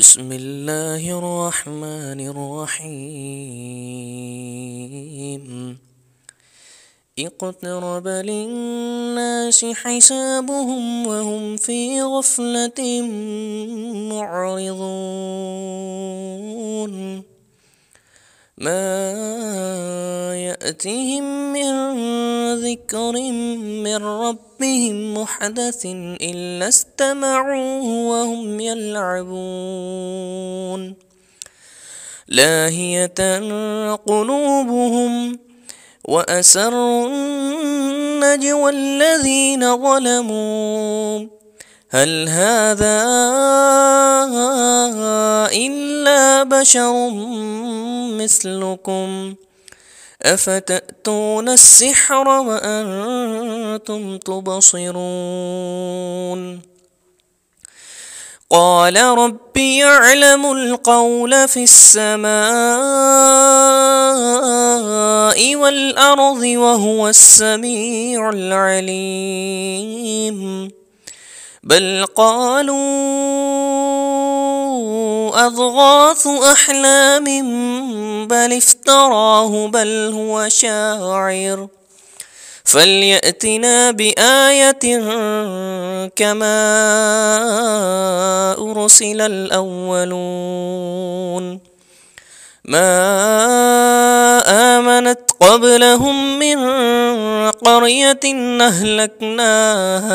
بسم الله الرحمن الرحيم. اقترب للناس حسابهم وهم في غفلة معرضون. ما يأتهم من ذكر من ربهم محدث إلا استمعوه وهم يلعبون. لاهية قلوبهم وأسروا النجوى الذين ظلموا هل هذا إلا بشر مثلكم أفتأتون السحر وأنتم تبصرون. قال ربي يعلم القول في السماء والأرض وهو السميع العليم. بل قالوا أضغاث أحلام بل افتراه بل هو شاعر فليأتنا بآية كما أرسل الأولون. ما آمنت قبلهم من قرية أهلكناها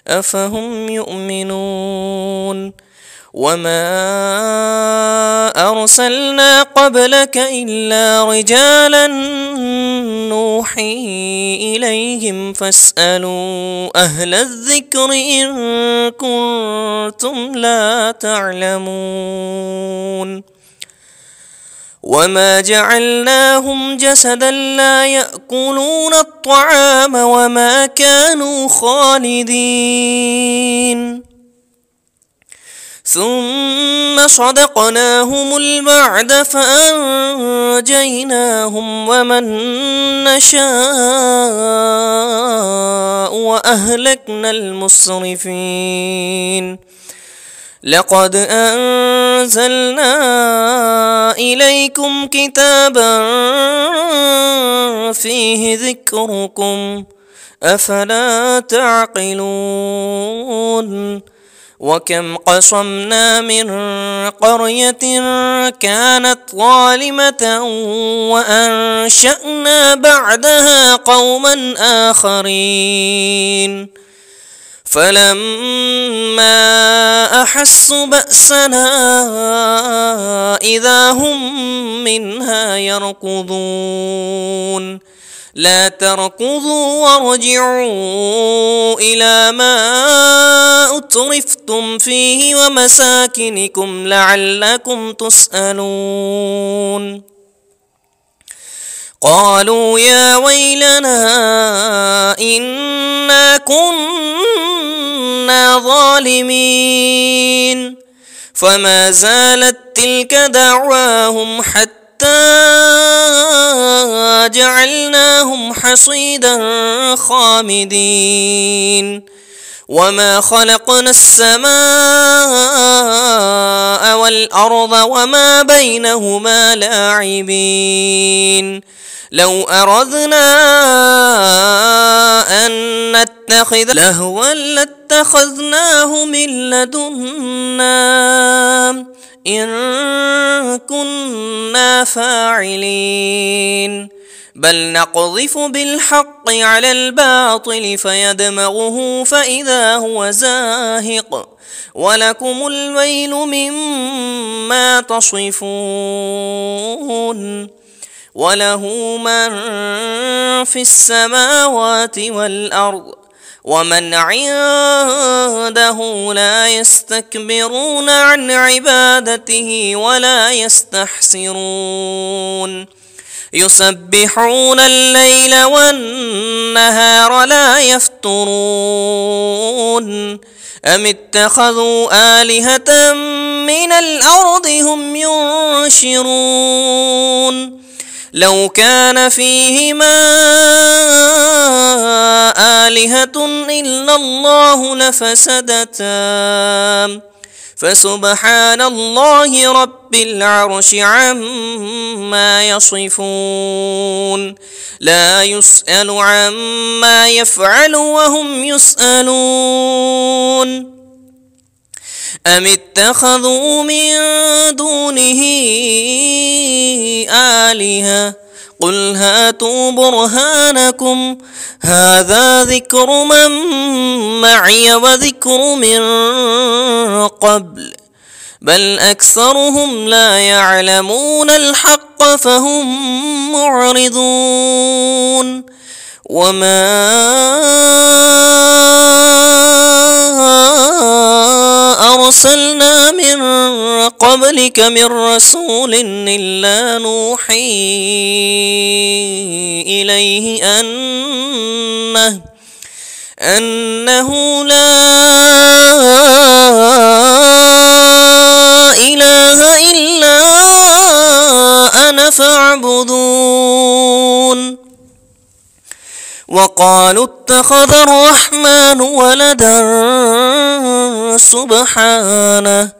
أفهم يؤمنون. وما أرسلنا قبلك إلا رجالا نوحي إليهم فاسألوا أهل الذكر إن كنتم لا تعلمون. وما جعلناهم جسدا لا يأكلون الطعام وما كانوا خالدين. ثم صدقناهم الوعد فأنجيناهم ومن نشاء وأهلكنا المسرفين. لقد أنزلنا إليكم كتابا فيه ذكركم أفلا تعقلون. وكم قصمنا من قرية كانت ظالمة وأنشأنا بعدها قوما آخرين فلما أحسوا بأسنا إذا هم منها يركضون. لا تركضوا وارجعوا إلى ما أترفتم فيه ومساكنكم لعلكم تسألون. قالوا يا ويلنا إنا كنا ظالمين. فما زالت تلك دعواهم حتى جعلناهم حصيدا خامدين. وما خلقنا السماء والأرض وما بينهما لاعبين. لو أردنا أن نتخذ لهوا لاتخذناه من لدنا إن كنا فاعلين. بل نقذف بالحق على الباطل فيدمغه فإذا هو زاهق ولكم الويل مما تصفون. وله من في السماوات والأرض ومن عنده لا يستكبرون عن عبادته ولا يستحسرون. يسبحون الليل والنهار لا يفترون. أم اتخذوا آلهة من الأرض هم ينشرون. لو كان فيهما آلهة إلا الله لفسدتا فسبحان الله رب العرش عما يصفون لا يسأل عما يفعل وهم يسألون أم اتخذوا من دونه آلهة قل هاتوا برهانكم هذا ذكر من معي وذكر من قبل بل أكثرهم لا يعلمون الحق فهم معرضون وما أرسلنا من قبلك من رسول إلا نوحي إليه أنه لا إله إلا أنا فاعبدون وقالوا اتخذ الرحمن ولدا سبحانه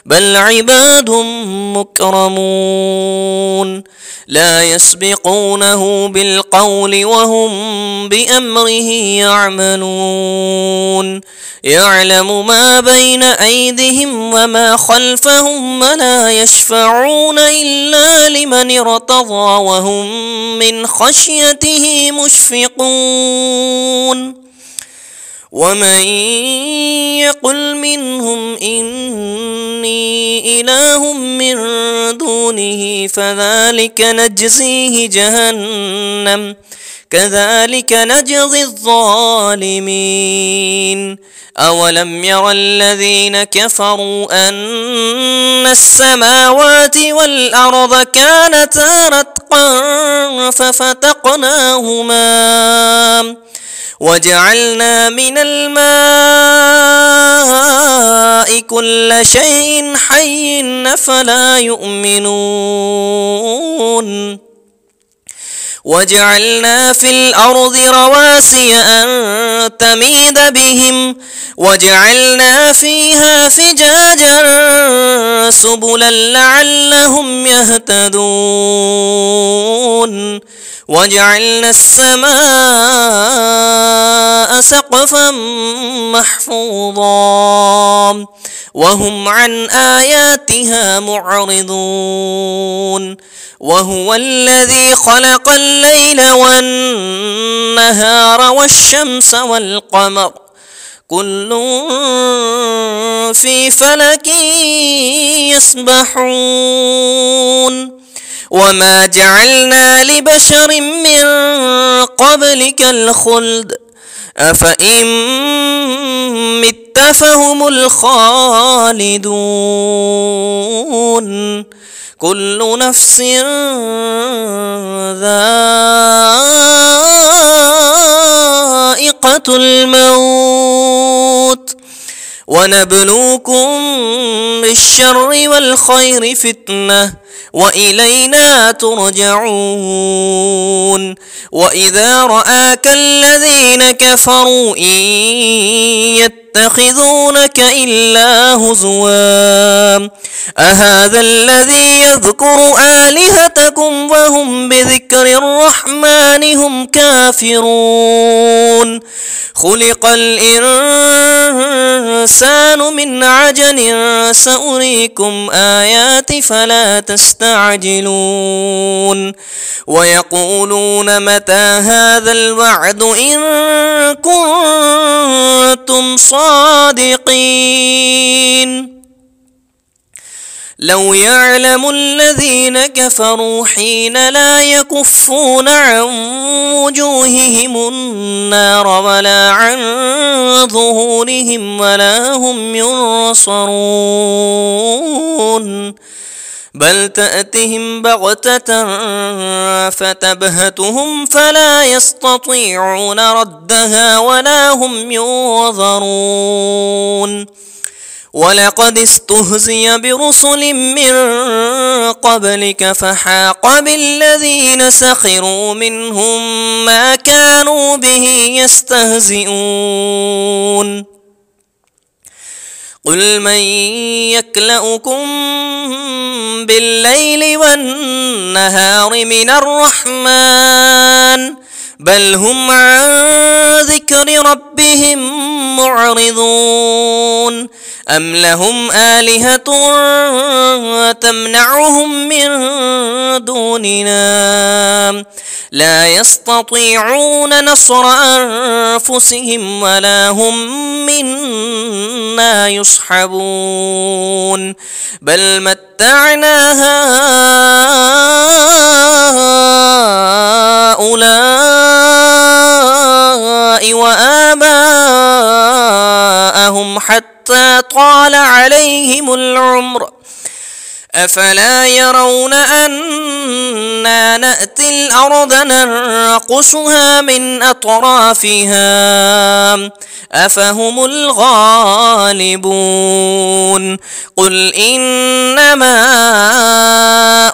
بل عباد مكرمون لا يسبقونه بالقول وهم بأمره يعملون يعلم ما بين أيديهم وما خلفهم ولا يشفعون إلا لمن ارتضى وهم من خشيته مشفقون ومن يقل منهم إني إله من دونه فذلك نجزيه جهنم كذلك نجزي الظالمين أولم ير الذين كفروا أن السماوات والأرض كانتا رتقا ففتقناهما وجعلنا من الماء كل شيء حي أفلا يؤمنون وجعلنا في الأرض رواسي أن تميد بهم وجعلنا فيها فجاجا سبلا لعلهم يهتدون وجعلنا السماء سقفا محفوظا وهم عن آياتها معرضون وهو الذي خلق الليل والنهار والشمس والقمر كل في فلك يسبحون وما جعلنا لبشر من قبلك الخلد أفإن مت فهم الخالدون كل نفس ذائقة الموت ونبلوكم بالشر والخير فتنة وإلينا ترجعون وإذا رآك الذين كفروا إن يتخذونك إلا هزوا أهذا الذي يذكر آلهتكم وهم بذكر الرحمن هم كافرون خلق الإنسان من عجل سأريكم آياتي فلا تستعجلون ويقولون متى هذا الوعد إن كنتم صادقين لو يعلم الذين كفروا حين لا يكفون عن وجوههم النار ولا عن ظهورهم ولا هم ينصرون بل تأتهم بغتة فتبهتهم فلا يستطيعون ردها ولا هم ينظرون ولقد استهزئ برسل من قبلك فحاق بالذين سخروا منهم ما كانوا به يستهزئون قل من يكلؤكم بالليل والنهار من الرحمن بل هم عن ذكر ربهم معرضون أم لهم آلهة تمنعهم من دوننا لا يستطيعون نصر أنفسهم ولا هم منا يصحبون بل متعنا هؤلاء وآباءهم حتى طال عليهم العمر أفلا يرون أنا نأتي الأرض ننقصها من أطرافها أفهم الغالبون قل إنما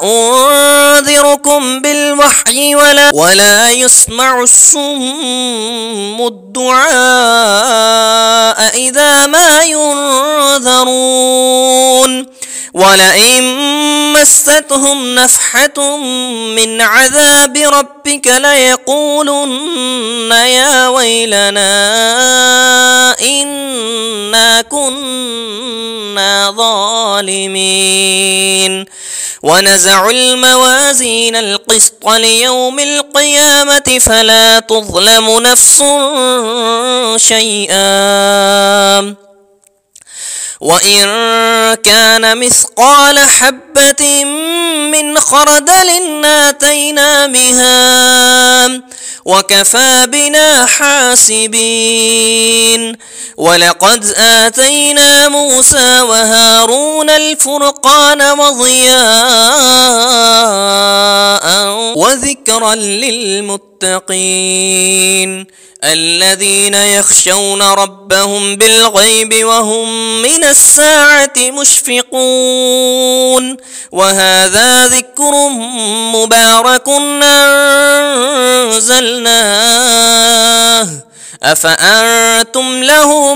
أنذركم بالوحي ولا يسمع الصم الدعاء إذا ما ينذرون ولئن مستهم نفحة من عذاب ربك ليقولن يا ويلنا إنا كنا ظالمين ونزع الموازين القسط ليوم القيامة فلا تظلم نفس شيئا وإن كان مثقال حبة من خردل آتينا بها وكفى بنا حاسبين ولقد آتينا موسى وهارون الفرقان وضياء وذكرا للمتقين الذين يخشون ربهم بالغيب وهم من الساعة مشفقون وهذا ذكر مبارك أنزلناه أفأنتم له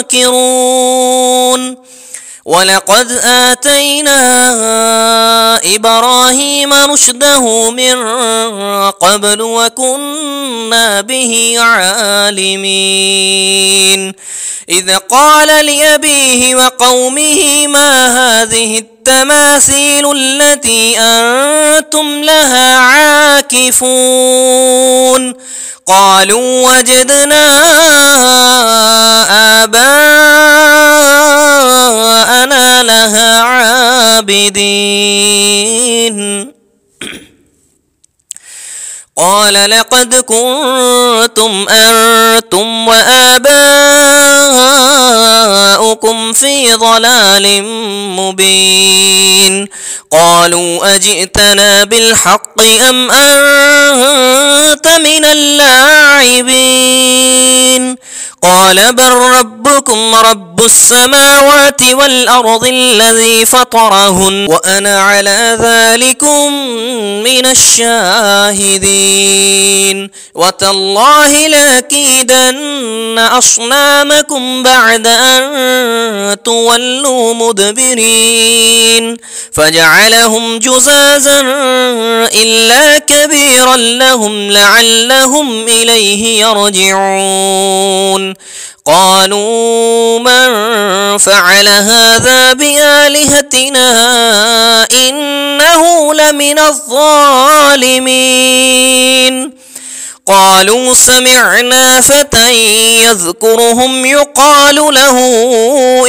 منكرون ولقد آتينا إبراهيم رشده من قبل وكنا به عالمين إذ قال لأبيه وقومه ما هذه التماثيل التي أنتم لها عاكفون قالوا وجدنا آباءنا لها عابدين قال لقد كنتم أنتم وآباؤكم في ضلال مبين قالوا أجئتنا بالحق أم أنت من اللاعبين قال بل ربكم رب السماوات والأرض الذي فطرهن وأنا على ذلكم من الشاهدين وتالله لأكيدن أصنامكم بعد أن تولوا مدبرين فجعلهم جزازا إلا كبيرا لهم لعلهم إليه يرجعون قالوا من فعل هذا بآلهتنا إنه لمن الظالمين قالوا سمعنا فتى يذكرهم يقال له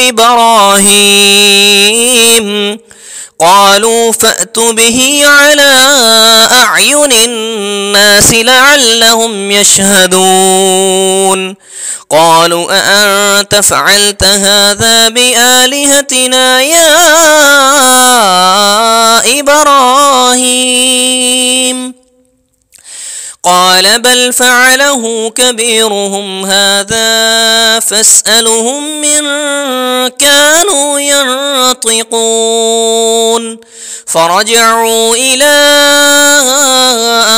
إبراهيم قالوا فأتوا به على أعين الناس لعلهم يشهدون قالوا أأنت فعلت هذا بآلهتنا يا إبراهيم قال بل فعله كبيرهم هذا فاسألهم من كانوا ينطقون فرجعوا إلى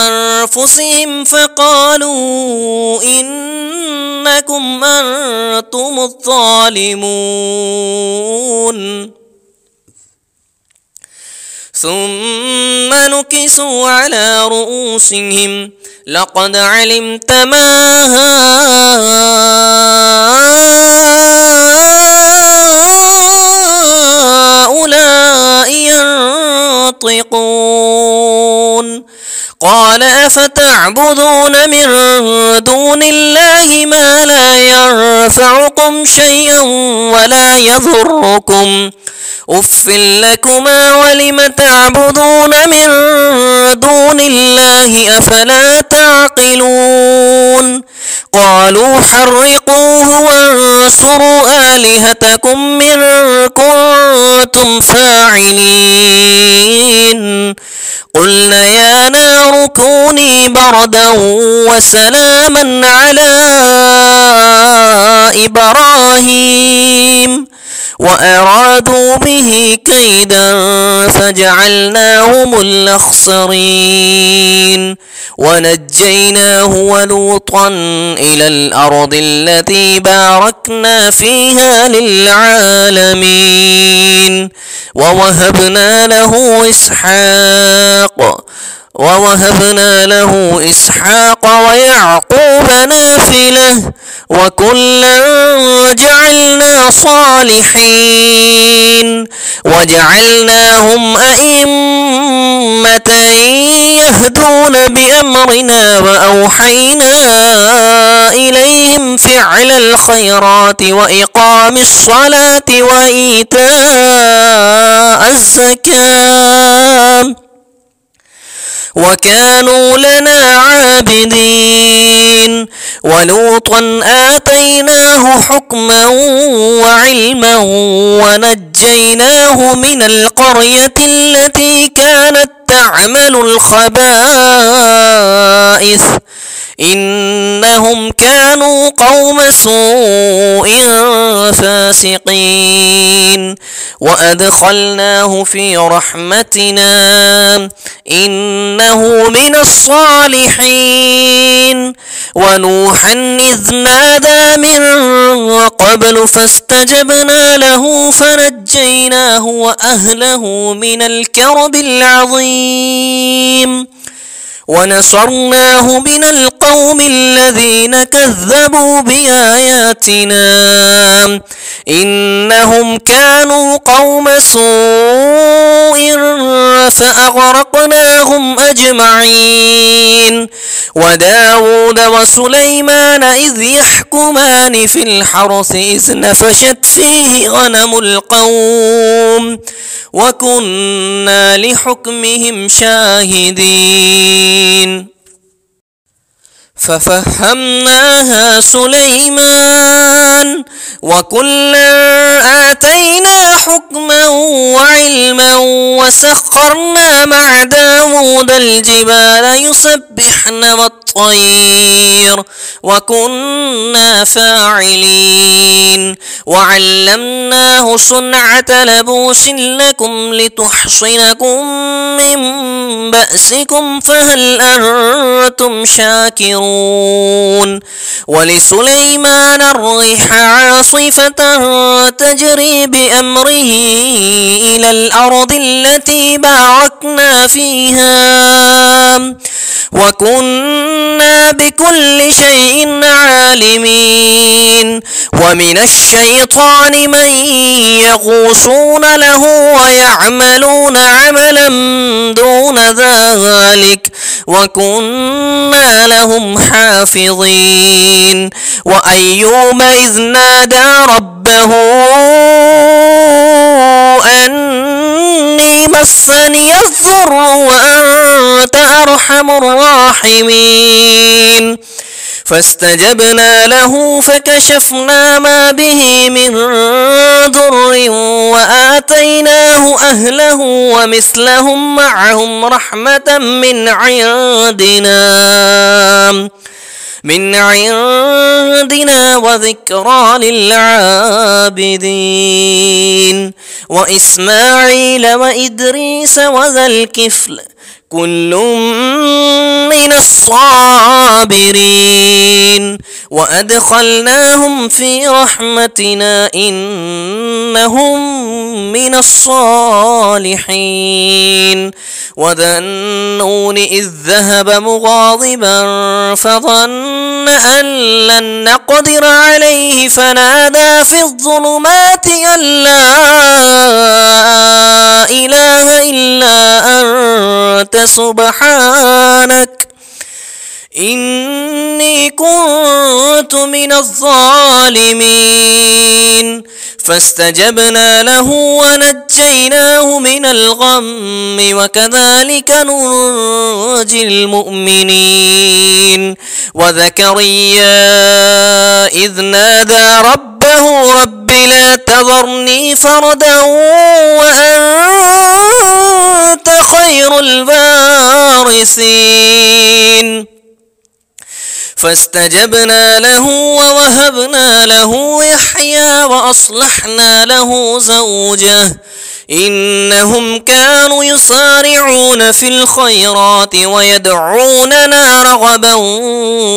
أنفسهم فقالوا إنكم أنتم الظالمون ثم نكسوا على رؤوسهم لقد علمت ما هؤلاء ينطقون قال أفتعبدون من دون الله ما لا ينفعكم شيئا ولا يضركم أف لكما ولم تعبدون من دون الله أفلا تعقلون قالوا حرقوه وانصروا آلهتكم إن كنتم فاعلين قلنا يا نار كوني بردا وسلاما على إبراهيم وأرادوا به كيدا فجعلناهم الأخسرين ونجيناه ولوطا إلى الأرض التي باركنا فيها للعالمين ووهبنا له إسحاق ويعقوب نافلة وكلا جعلنا صالحين وجعلناهم أئمة يهدون بأمرنا وأوحينا إليهم فعل الخيرات وإقام الصلاة وإيتاء الزكاة وكانوا لنا عابدين ولوطا آتيناه حكما وعلما ونجيناه من القرية التي كانت تعمل الخبائث إنهم كانوا قوم سوء فاسقين وأدخلناه في رحمتنا إنه من الصالحين ونوحا إذ نادى من قبل فاستجبنا له فنجيناه وأهله من الكرب العظيم ونصرناه من القوم الذين كذبوا بآياتنا إنهم كانوا قوم سوء فأغرقناهم أجمعين وداود وسليمان إذ يحكمان في الحرث إذ نفشت فيه غنم القوم وكنا لحكمهم شاهدين ففهمناها سليمان وكلا آتينا حكما وعلما وسخرنا مع داود الجبال يسبحن والطير وكنا فاعلين وعلمناه صنعة لبوس لكم لتحصنكم من بأسكم فهل أنتم شاكرون ولسليمان الريح عاصفة تجري بأمره إلى الأرض التي باركنا فيها وكنا بكل شيء عالمين ومن الشيطان من يغوصون له ويعملون عملا دون ذلك وكنا لهم حافظين وأيوب إذ نادى ربه أني مسني الضر وأنت أرحم الراحمين فاستجبنا له فكشفنا ما به من ضر وآتيناه أهله ومثلهم معهم رحمة من عندنا وذكرى للعابدين وإسماعيل وإدريس وذا الكفل كل من الصابرين وأدخلناهم في رحمتنا إنهم من الصالحين وذا النون إذ ذهب مغاضبا فظن أن لن نقدر عليه فنادى في الظلمات أن لا إله إلا أنت سبحانك إني كنت من الظالمين فاستجبنا له ونجيناه من الغم وكذلك ننجي المؤمنين وزكريا إذ نادى ربه رب لا تذرني فردا وأنت خير الوارثين فاستجبنا له ووهبنا له يحيى وأصلحنا له زوجه إنهم كانوا يسارعون في الخيرات ويدعوننا رغبا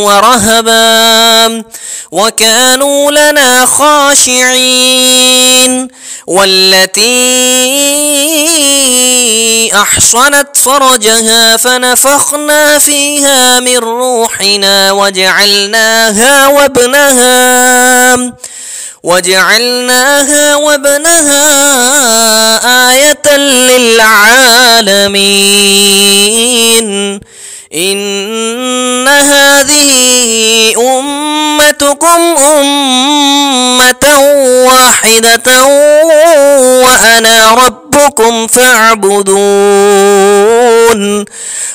ورهبا وكانوا لنا خاشعين والتي أحصنت فرجها فنفخنا فيها من روحنا وجعلناها وابنها آية للعالمين إن هذه أمتكم أمة واحدة وأنا ربكم فاعبدون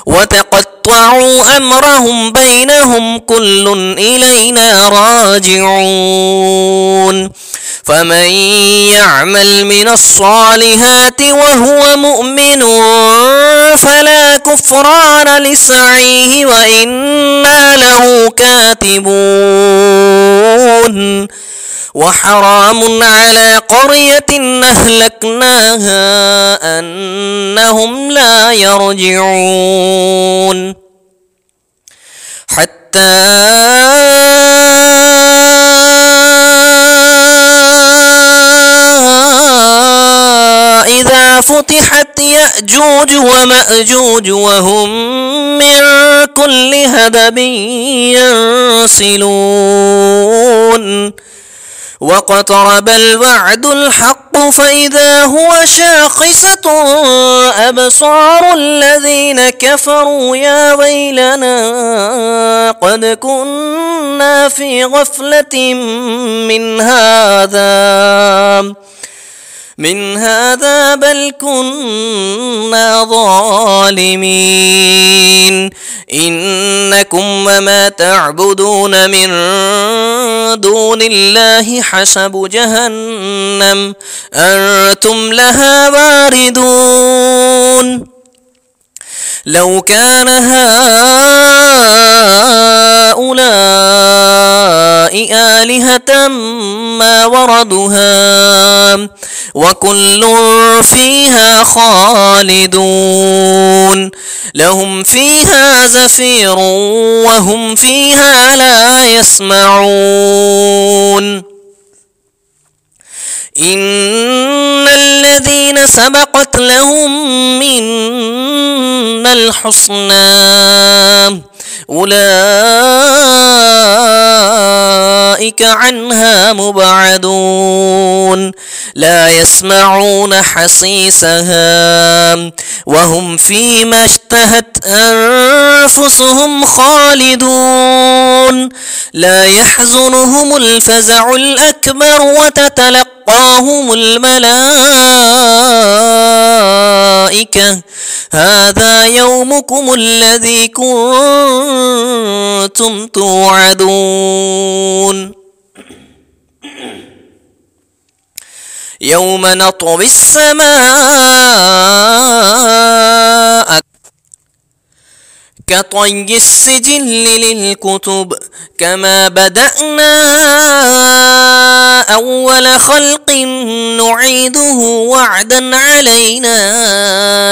وتقطعوا أمرهم بينهم كل إلينا راجعون فمن يعمل من الصالحات وهو مؤمن فلا كفران لسعيه وإنا له كاتبون وحرام على قرية أهلكناها أنهم لا يرجعون حتى إذا فتحت يأجوج ومأجوج وهم من كل هدب ينسلون واقترب الوعد الحق فإذا هو شاخصة أبصار الذين كفروا يا ويلنا قد كنا في غفلة من هذا بل كنا ظالمين إنكم وما تعبدون من دون الله حسب جهنم أنتم لها واردون لو كان هؤلاء آلهة ما وردوها وكل فيها خالدون لهم فيها زفير وهم فيها لا يسمعون إن الذين سبقت لهم منا الحسنى أولئك عنها مبعدون لا يسمعون حصيصها وهم فيما اشتهت أنفسهم خالدون لا يحزنهم الفزع الأكبر وتتلقاهم الملائكة هذا يومكم الذي كنتم توعدون يوم نطوي السماء كطي السجل للكتب كما بدأنا أول خلق نعيده وعدا علينا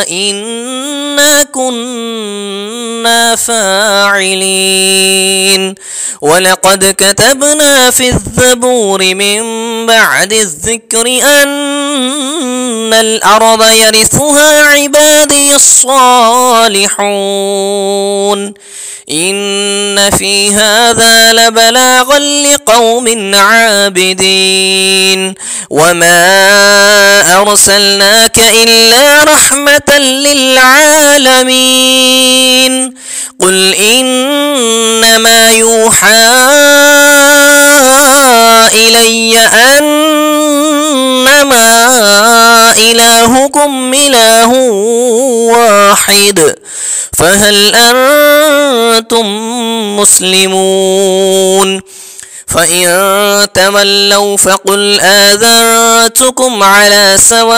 إنا كنا فاعلين ولقد كتبنا في الزبور من بعد الذكر أن الأرض يرثها عبادي الصالحون إن في هذا لبلاغا لقوم عابدين وما أرسلناك إلا رحمة للعالمين قل إنما يوحى إلي أنما إلهكم إله واحد فهل أنتم مسلمون فإن تولوا فقل آذنتكم على سواء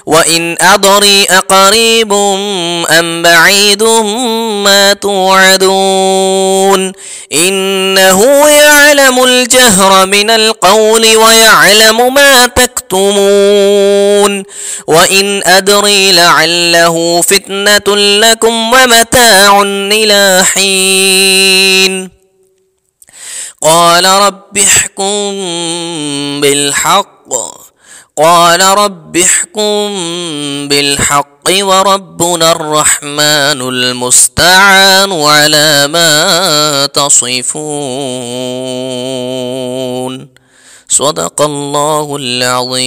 وإن أدري أقريب أم بعيد ما توعدون إنه يعلم الجهر من القول ويعلم ما تكتمون وإن أدري لعله فتنة لكم ومتاع إلى حين قال رب احكم بالحق وربنا الرحمن المستعان على ما تصفون صدق الله العظيم.